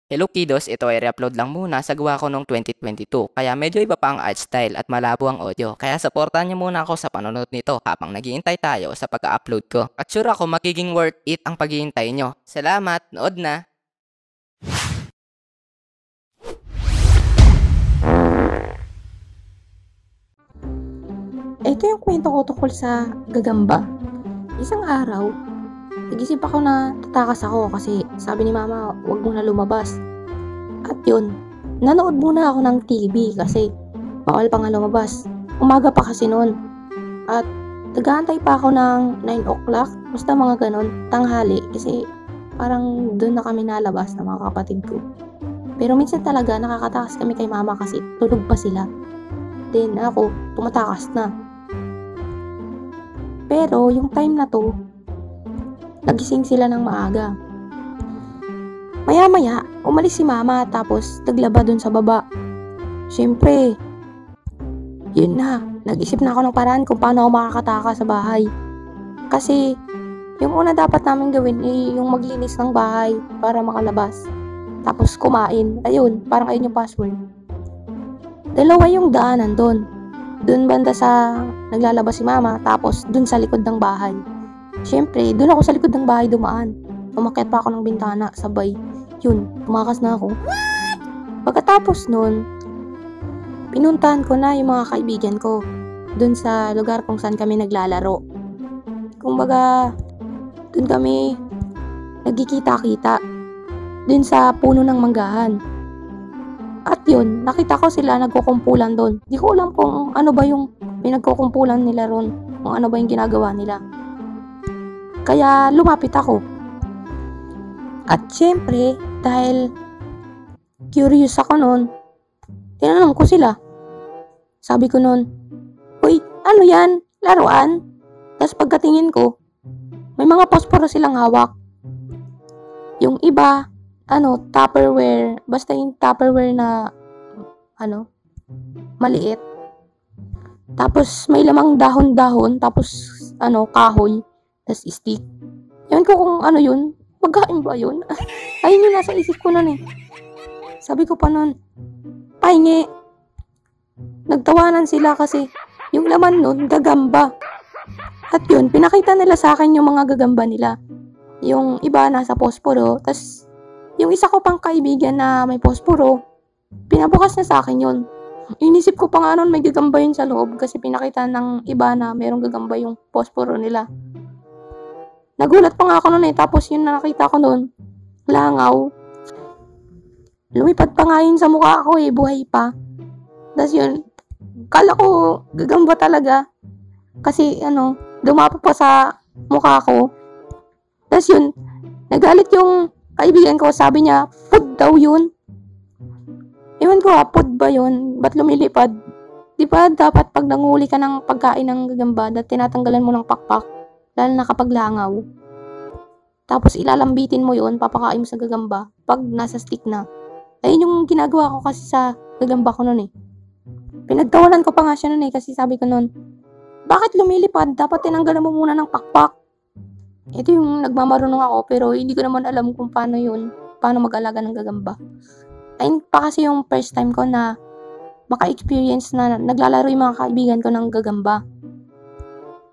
Hello kiddos, ito ay re-upload lang muna sa gawa ko noong 2022. Kaya medyo iba pa ang art style at malabo ang audio. Kaya supportan niyo muna ako sa panonood nito habang naghihintay tayo sa pag-upload ko. At sure ako magiging worth it ang paghihintay nyo. Salamat, nood na! Ito yung kwento ko tungkol sa gagamba. Isang araw, nag-isip ako na tatakas ako kasi sabi ni mama, huwag mo na lumabas. At yun, nanood muna ako ng TV kasi bawal pa nga lumabas. Umaga pa kasi noon. At nag-aantay pa ako ng 9 o'clock, basta mga ganon, tanghali kasi parang doon na kami nalabas ng mga kapatid ko. Pero minsan talaga nakakatakas kami kay mama kasi tulog pa sila. Then ako, tumatakas na. Pero yung time na to, nagising sila ng maaga. Maya-maya, umalis si mama tapos naglaba dun sa baba. Siyempre, yun na, nag-isip na ako ng paraan kung paano ako makakataka sa bahay. Kasi, yung una dapat namin gawin ay yung maglinis ng bahay para makalabas. Tapos kumain. Ayun, parang ayun yung password. Dalawa yung daanan doon. Doon banda sa naglalabas si mama, tapos doon sa likod ng bahay. Siyempre, doon ako sa likod ng bahay dumaan. Umakyat pa ako ng bintana, sabay. Yun, tumakas na ako. Pagkatapos nun, pinuntahan ko na yung mga kaibigan ko doon sa lugar kung saan kami naglalaro. Kumbaga, doon kami nagkikita-kita. Doon sa puno ng manggahan. At yun, nakita ko sila nagkukumpulan doon. Di ko alam kung ano ba yung pinagkukumpulan nila ron. Kung ano ba yung ginagawa nila. Kaya lumapit ako. At syempre, dahil curious ako noon, tinanong ko sila. Sabi ko noon, "Uy, ano yan? Laruan?" Tapos pagkatingin ko, may mga posporo silang hawak. Yung iba, Tupperware, basta yung Tupperware na, maliit. Tapos, may lamang dahon-dahon, tapos, kahoy, tapos stick. Yun ko kung ano yun, magkain ba yun? Ayun yung nasa isip ko nun eh. Sabi ko pa nun, pahingi. Nagtawanan sila kasi, yung laman nun, gagamba. At yun, pinakita nila sa akin yung mga gagamba nila. Yung iba nasa posporo, tas yung isa ko pang kaibigan na may posporo, pinabukas na sa akin yun. Inisip ko pa nga nun may gagamba yun sa loob kasi pinakita ng iba na merong gagamba yung posporo nila. Nagulat pa nga ako nun eh, tapos yun na nakita ko nun, langaw. Lumipad pa nga yun sa mukha ko eh, buhay pa. Tapos yun, kala ko gagamba talaga. Kasi dumapo pa sa mukha ko. Tapos yun, nagalit yung kaibigan ko, sabi niya, food daw yun. Ewan ko food ba yun? Ba't lumilipad? Di ba dapat pag nanguli ka ng pagkain ng gagamba, tinatanggalan mo ng pakpak, lalo na kapag langaw. Tapos ilalambitin mo yun, papakain mo sa gagamba, pag nasa stick na. Ayun yung ginagawa ko kasi sa gagamba ko nun eh. Pinagtawanan ko pa nga siya nun eh, kasi sabi ko nun, bakit lumilipad? Dapat tinanggalan mo muna ng pakpak. Ito yung nagmamarunong ako, pero hindi ko naman alam kung paano yun, paano mag-alaga ng gagamba. Ayun pa kasi yung first time ko na maka-experience na naglalaro yung mga kaibigan ko ng gagamba.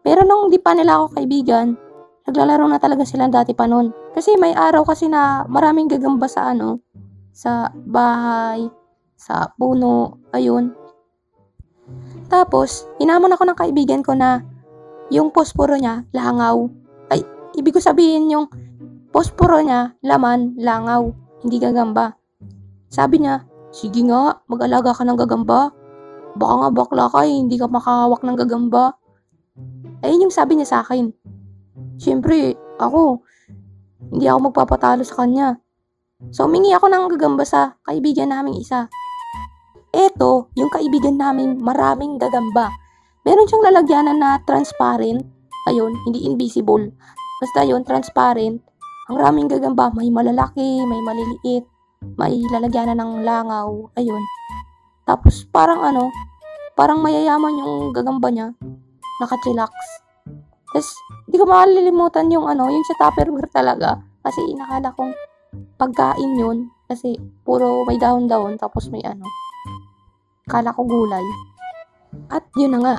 Pero nung di pa nila ako kaibigan, naglalaro na talaga sila dati pa nun. Kasi may araw kasi na maraming gagamba sa sa bahay, sa puno, ayun. Tapos, hinamon ako ng kaibigan ko na yung posporo niya, langaw. Ibig ko sabihin yung posporo niya, laman, langaw, hindi gagamba. Sabi niya, sige nga, mag-alaga ka ng gagamba. Baka nga bakla ka hindi ka makahawak ng gagamba. Ayun yung sabi niya sa akin. Siyempre, hindi ako magpapatalo sa kanya. So, humingi ako ng gagamba sa kaibigan naming isa. Eto, yung kaibigan namin, maraming gagamba. Meron siyang lalagyanan na transparent. Ayun, hindi invisible. Basta yun, transparent. Ang raming gagamba, may malalaki, may maliliit, may lalagyanan ng langaw, ayun. Tapos parang parang mayayaman yung gagamba niya, naka-chillax. Tapos, di ko makalilimutan yung yung sa Tupperware talaga. Kasi inakala kong pagkain yun. Kasi puro may dahon-dahon tapos may ano. Kala ko gulay. At yun na nga.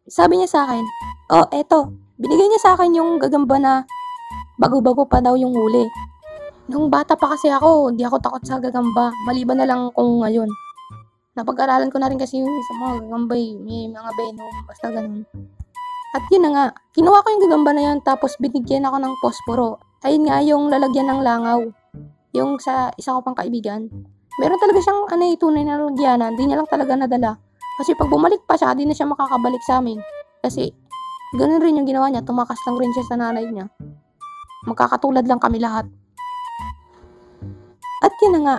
Sabi niya sa akin, oh, eto. Binigay niya sa akin yung gagamba na bago-bago pa daw yung huli. Nung bata pa kasi ako, hindi ako takot sa gagamba. Maliban na lang kung ngayon. Napag-aralan ko na rin kasi yung sa mga gagamba may mga venom, basta ganun. At yun na nga, kinuha ko yung gagamba na yun tapos binigyan ako ng posporo. Ayun nga yung lalagyan ng langaw. Yung sa isa ko pang kaibigan. Meron talaga siyang tunay na lalagyanan, hindi niya lang talaga nadala. Kasi pag bumalik pa siya, di na siya makakabalik sa amin. Kasi ganun rin yung ginawa niya, tumakas lang rin siya sa nanay niya. Magkakatulad lang kami lahat. At yun na nga,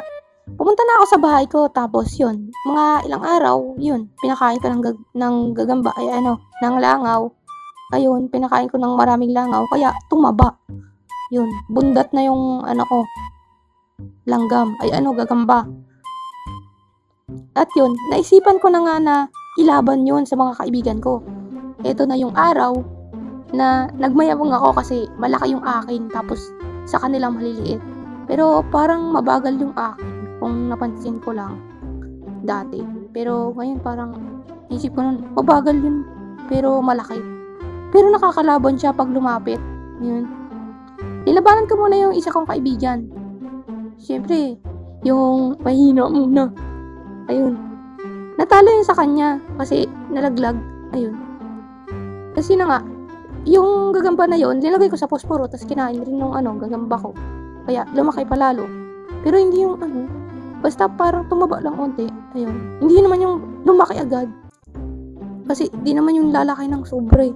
pumunta na ako sa bahay ko, tapos yun, mga ilang araw, yun, pinakain ko ng gagamba, ng langaw. Ayun, pinakain ko ng maraming langaw, kaya tumaba. Yun, bundat na yung langgam, gagamba. At yun, naisipan ko na nga na ilaban yun sa mga kaibigan ko. Ito na yung araw na nagmayabang ako kasi malaki yung akin, tapos sa kanila maliliit. Pero parang mabagal yung akin, kung napansin ko lang dati. Pero ngayon parang isip ko nun, mabagal yun, pero malaki. Pero nakakalaban siya pag lumapit. Yun. Nilabanan ko muna yung isa kong kaibigan. Siyempre, yung mahina muna. Ayun. Natalo yun sa kanya kasi nalaglag. Ayun. Kasi na nga, yung gagamba na yun, nilagay ko sa posporo, tapos kinain rin ng gagamba ko. Kaya lumaki pa lalo. Pero hindi yung basta parang tumaba lang onti. Ayun. Hindi naman yung lumaki agad. Kasi di naman yung lalaki ng sobre.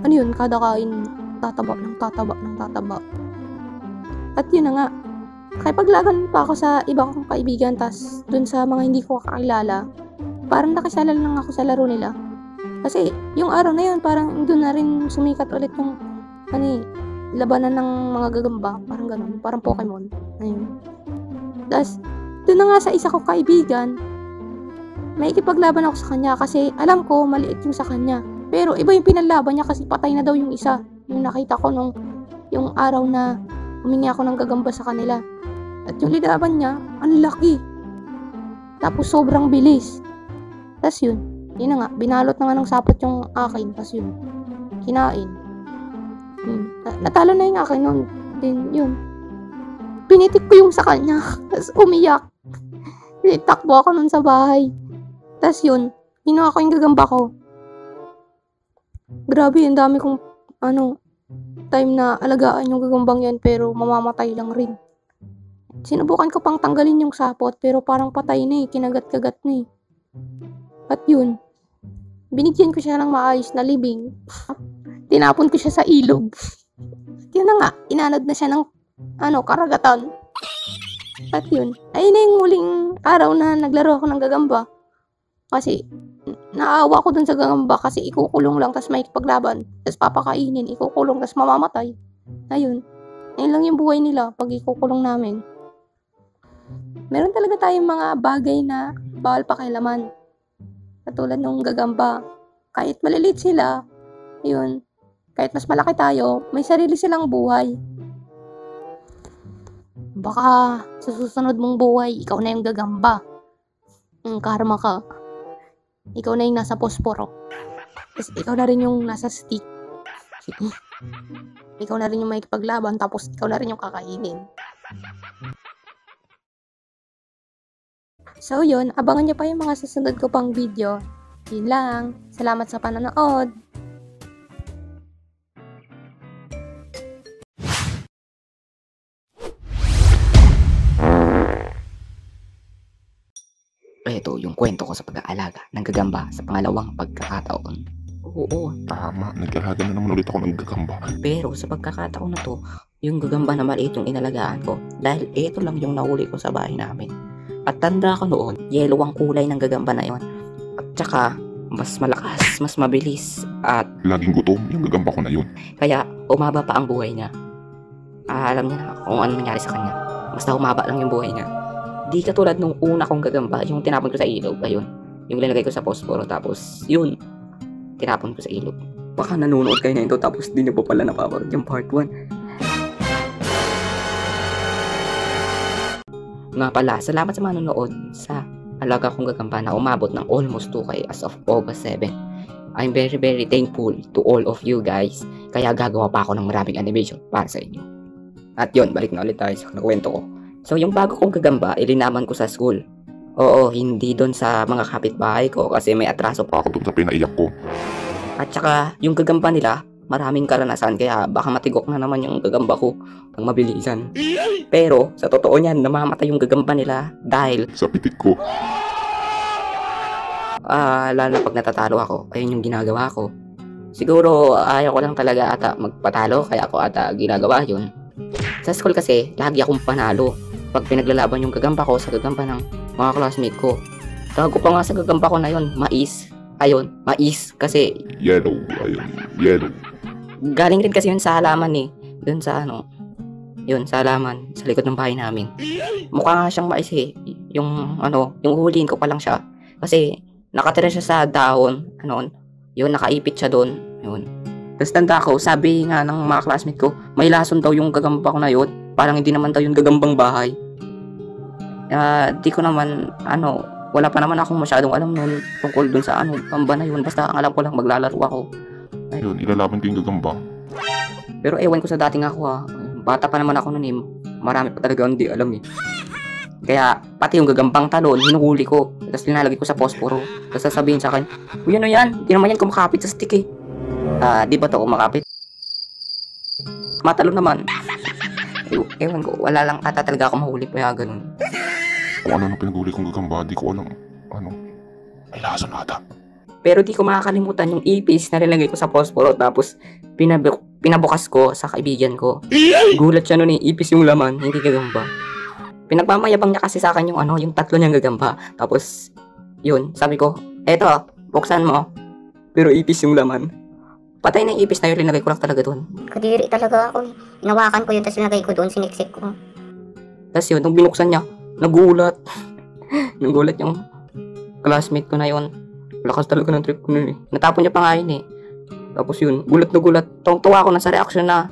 Ano yun, kada kain, tataba ng tataba. At yun na nga, kaya paglagan pa ako sa iba kong kaibigan, tas dun sa mga hindi ko kakilala, parang nakisala lang ako sa laro nila. Kasi yung araw na yun, parang dun na rin sumikat ulit yung labanan ng mga gagamba, parang ganun, parang Pokemon. Ayun. Tas dun na nga sa isa kong kaibigan, may ikipaglaban ako sa kanya kasi alam ko maliit yung sa kanya. Pero iba yung pinalaban niya kasi patay na daw yung isa. Yung nakita ko yung araw na humingi ako ng gagamba sa kanila. At yung linaban niya, ang laki. Tapos sobrang bilis. Tas yun na nga, binalot na nga ng sapot yung akin. Tas yun, kinain. Natalo na yung akin nun. Then yun, pinitik ko yung sa kanya. Tas umiyak. Takbo ako nun sa bahay. Tas yun, kinuha ko yung gagamba ko. Grabe, ang dami kong time na alagaan yung gagambang yan, pero mamamatay lang rin. Sinubukan ko pang tanggalin yung sapot, pero parang patay na kinagat-kagat na At yun, binigyan ko siya ng maayos na libing. Tinapon ko siya sa ilog. Yun na nga, inanod na siya ng karagatan. At yun, ayun na yung huling araw na naglaro ako ng gagamba. Kasi naawa ko dun sa gagamba kasi ikukulong lang, tas may paglaban, tas papakainin, ikukulong, tas mamamatay. Ayun lang yung buhay nila pag ikukulong namin. Meron talaga tayong mga bagay na bawal pakialaman. Katulad ng gagamba. Kahit maliliit sila, yun, kahit mas malaki tayo, may sarili silang buhay. Baka sa susunod mong buhay, ikaw na yung gagamba. Karma ka. Ikaw na yung nasa posporo. Tapos ikaw na rin yung nasa stick. Ikaw na rin yung may paglaban, tapos ikaw na rin yung kakainin. So yun, abangan nyo pa yung mga susunod ko pang video. Yun lang. Salamat sa panonood. Ito yung kwento ko sa pag-aalaga ng gagamba sa pangalawang pagkakataon. Oo. Tama, nag-alaga na naman ulit ako ng gagamba. Pero sa pagkakataon na to, yung gagamba na maliit yung inalagaan ko. Dahil ito lang yung nahuli ko sa bahay namin. At tanda ko noon, yellow ang kulay ng gagamba na yon. At saka, mas malakas, mas mabilis, at Laging gutom yung gagamba ko na yun. kaya umaba pa ang buhay niya. Alam niya na kung ano nangyari sa kanya. Basta umaba lang yung buhay niya. Di katulad nung una kong gagamba, yung tinapon ko sa ilog, ayun. Yung linagay ko sa posporo, tapos yun, tinapon ko sa ilog. Baka nanonood kayo na ito, tapos di niyo pa pala napapanood yung part 1. Nga pala, salamat sa manonood sa alaga kong gagamba na umabot ng almost 2K as of August 7. I'm very very thankful to all of you guys. Kaya gagawa pa ako ng maraming animation para sa inyo. At yun, balik na ulit tayo sa kwento ko. So yung bago kong gagamba, ilinaman ko sa school. Oo, hindi doon sa mga kapitbahay ko kasi may atraso pa. Ako dun sa pinaiyak ko. At saka yung gagamba nila, maraming karanasan kaya baka matigok na naman yung gagamba ko pang mabilisan. Pero sa totoo niyan, namamatay yung gagamba nila dahil Sa pitik ko. lalo na pag natatalo ako, ayun yung ginagawa ko. Siguro ayaw ko lang talaga ata magpatalo kaya ako ata ginagawa yun. Sa school kasi, lagi akong panalo pag pinaglalaban yung gagamba ko sa gagamba ng mga classmate ko. Tawag ko pa nga sa gagamba ko na yun, Mais. Ayun, Mais kasi Yellow. Ayun. Yellow. galing rin kasi yun sa halaman eh. Dun sa yun, sa halaman, sa likod ng bahay namin. Mukha nga siyang mais eh. Yung yung huhulihin ko pa lang siya. Kasi nakatira siya sa dahon, yun, nakaipit siya doon. Yun. Tapos tanda ko, sabi nga ng mga classmate ko, may lason daw yung gagamba ko na yun. Parang hindi naman daw yung gagambang bahay. Di ko naman, wala pa naman akong masyadong alam nun tungkol dun sa gagamba na yun. Basta ang alam ko lang, maglalaro ako. Ayun, ilalaban ko yung gagamba. Pero ewan ko sa dating ako bata pa naman ako nun eh. Marami pa talaga hindi alam eh. Kaya pati yung gagambang talon, hinuhuli ko. Tapos linalagay ko sa posporo. Tapos sasabihin sa akin, uy ano yan? Di naman yan kumakapit sa stick eh. Di ba to kumakapit? Matalon naman. Ewan ko, wala lang ata talaga ako mahuli kaya ganun. Kung ano na pinaghuli kong gagamba, di ko alam. May lason ata. Pero di ko makakalimutan yung ipis na nilagay ko sa posporo tapos pinabukas ko sa kaibigan ko. Gulat siya nun eh, ipis yung laman, hindi gagamba. Pinagmamayabang niya kasi sa akin yung yung tatlo niyang gagamba. Tapos, yun, sabi ko, eto, buksan mo. Pero ipis yung laman. Patay na yung ipis na yun, linagay ko lang talaga doon. Kadiri talaga ako. Inawakan ko yun, tapos nilagay ko doon, siniksik ko. Tapos yun, nung binuksan niya, nagulat. Nagulat yung classmate ko na yun. Lakas talaga ng trip ko nun eh. Natapon niya pa nga yun eh. Tapos yun, gulat na gulat. Tuwa ako na sa reaction na.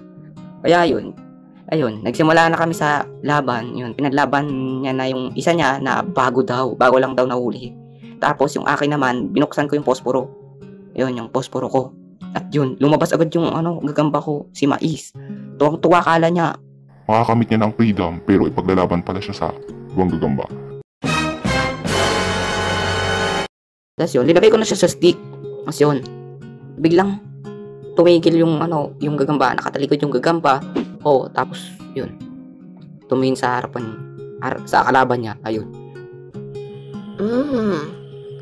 Kaya yun, ayun, nagsimula na kami sa laban. Yun, pinaglaban niya na yung isa niya na bago daw. Bago lang daw nahuli. Tapos yung akin naman, binuksan ko yung posporo. Yun, yung posporo ko. At yun, lumabas agad yung gagamba ko, si Mais. Tuwang-tuwa kala niya. Makakamit niya ng freedom, pero ipaglalaban pala siya sa ibang gagamba. Tapos yun, linagay ko na siya sa stick. Tapos yun, biglang tumigil yung yung gagamba, nakatalikod yung gagamba. Tapos yun, tumingin sa harapan, sa kalaban niya, ayun.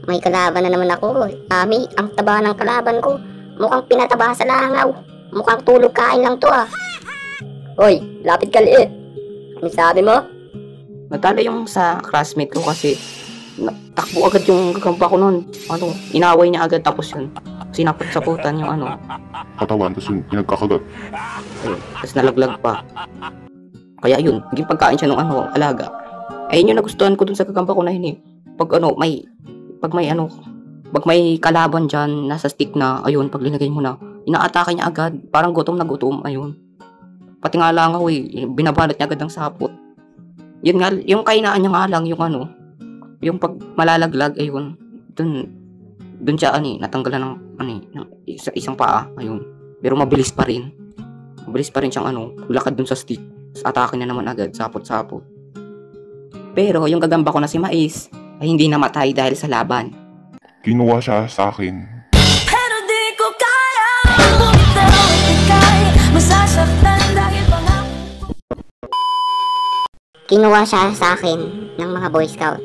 May kalaban na naman ako. Ami, ang taba ng kalaban ko. Mukhang pinataba sa langaw. Mukhang tulog kain lang to ah. Hoy, lapit ka liit. Ano sabi mo? Natalo yung sa classmate ko kasi takbo agad yung gagamba ko nun. Inaway niya agad tapos yun, sinapot-saputan yung Katawan, tapos yun, pinagkakagat. ayun, tapos nalaglag pa. Kaya yun, naging pagkain siya ng alaga. Ayun yung nagustuhan ko dun sa gagamba ko na yun eh. Pag may kalaban dyan, nasa stick na, ayun, pag linagay mo na, inaatake niya agad, parang gutom na gutom, ayun. Pati nga lang ako eh, binabalot niya agad ng sapot. Yun nga, yung kainaan niya nga lang, yung pag malalaglag, ayun, dun siya, natanggalan ng isang paa, ayun. Pero mabilis pa rin. Mabilis pa rin siyang lakad dun sa stick. Atake na naman agad, sapot-sapot. Pero yung gagamba ko na si Mais, ay hindi namatay dahil sa laban. Kinuha siya sa akin. Pero di ko kaya bumitaw at ika'y masasaktan dahil pangako. Kinuha siya sa akin ng mga Boy Scout.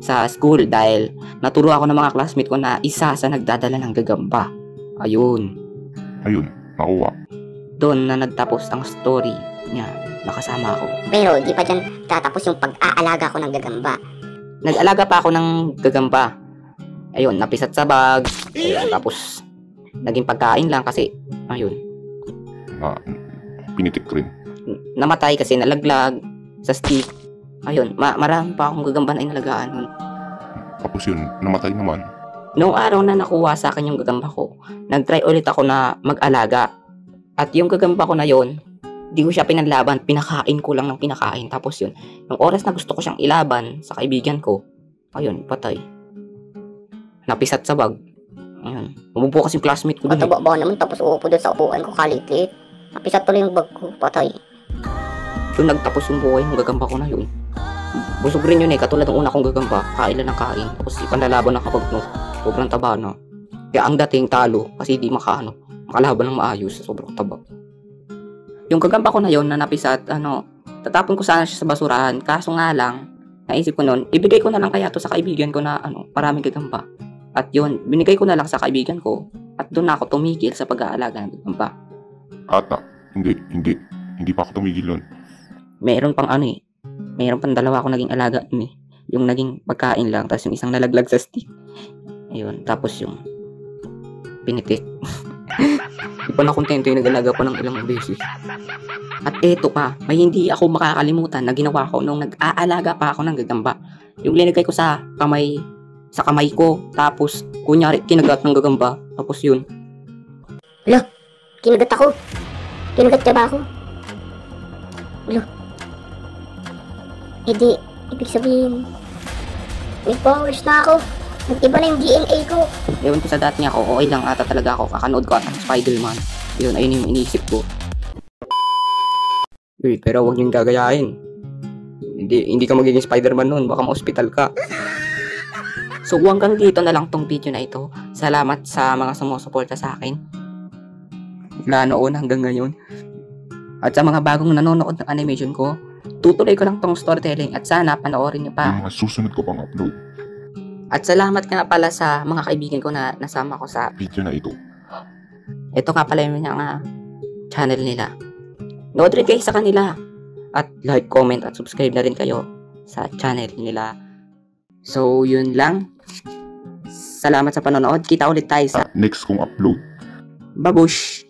Sa school dahil naturo ako ng mga classmate ko na isa sa nagdadala ng gagamba. Ayun. Ayun, nakuha. Doon na nagtapos ang story niya. Nakasama ako. Pero di pa dyan tatapos yung pag-aalaga ko ng gagamba. Nag-alaga pa ako ng gagamba. Ayun, napisat sa bag. Ayun, tapos naging pagkain lang kasi ayun. Pinitik rin. Namatay kasi nalaglag sa stick. Ayun, marami pa akong gagamba na inalagaan nun. Tapos yun, namatay naman. Noong araw na nakuha sa akin yung gagamba ko, nag-try ulit ako na mag-alaga. At yung gagamba ko na yon, Di ko siya pinanlaban, pinakain ko lang ng pinakain. Tapos yun, yung oras na gusto ko siyang ilaban sa kaibigan ko, ayun, patay. Napisat sa bag. Ayun. Umupo kasi yung classmate ko dun. Mataba ba naman tapos uupo doon sa upuan ko kalit-lit. Napisat tuloy yung bag ko, patay. Doon nagtapos yung buhay, yung gagamba ko na yun. Busog rin yun eh, katulad ng una kong gagamba, kain lang ng kain. Tapos ipanlalaban ng kapag no, sobrang taba na. Kaya ang dating talo, kasi di makalaban ng maayos sa sobrang taba. Yung gagamba ko na yun na napisat, tatapon ko sana siya sa basurahan. Kaso nga lang, naisip ko nun, ibigay ko na lang kaya to sa kaibigan ko na maraming gagamba. At yun, binigay ko na lang sa kaibigan ko. At doon na ako tumigil sa pag-aalaga ng gagamba. Ata, hindi pa ako tumigil nun. Meron pang meron pang dalawa ako naging alaga dun eh. Yung naging pagkain lang, tapos yung isang nalaglag sa stick. Ayun, tapos yung pinitik. Di pa nakontento yung nag-alaga pa ng ilang beses. At eto pa, may hindi ako makakalimutan na ginawa ko nung nag-aalaga pa ako ng gagamba. Yung linagay ko sa kamay ko, tapos kunyari kinagat ng gagamba, tapos yun. Kinagat ako. Kinagat ka ba ako? Hindi, ibig sabihin, may powers na ako. Nag-iba na yung DNA ko. Ewan ko sa dati niya ako, okay lang ata talaga ako. Kakanood ko ata ng Spider-Man. Yun, ayun yung iniisip ko. Uy, pero huwag niyong gagayahin. Hindi ka magiging Spider-Man nun, baka ma-hospital ka. So hanggang dito na lang tong video na ito. Salamat sa mga sumusuporta sa akin. Mula noon hanggang ngayon. At sa mga bagong nanonood ng animation ko, tutuloy ko lang tong storytelling at sana panoorin niyo pa. Yung mga susunod ko pang upload. At salamat nga pala sa mga kaibigan ko na nasama ko sa Video na ito. ito nga pala yung channel nila. Nood rin kayo sa kanila. At like, comment at subscribe na rin kayo sa channel nila. So yun lang. Salamat sa panonood. Kita ulit tayo sa Next kong upload. Babush!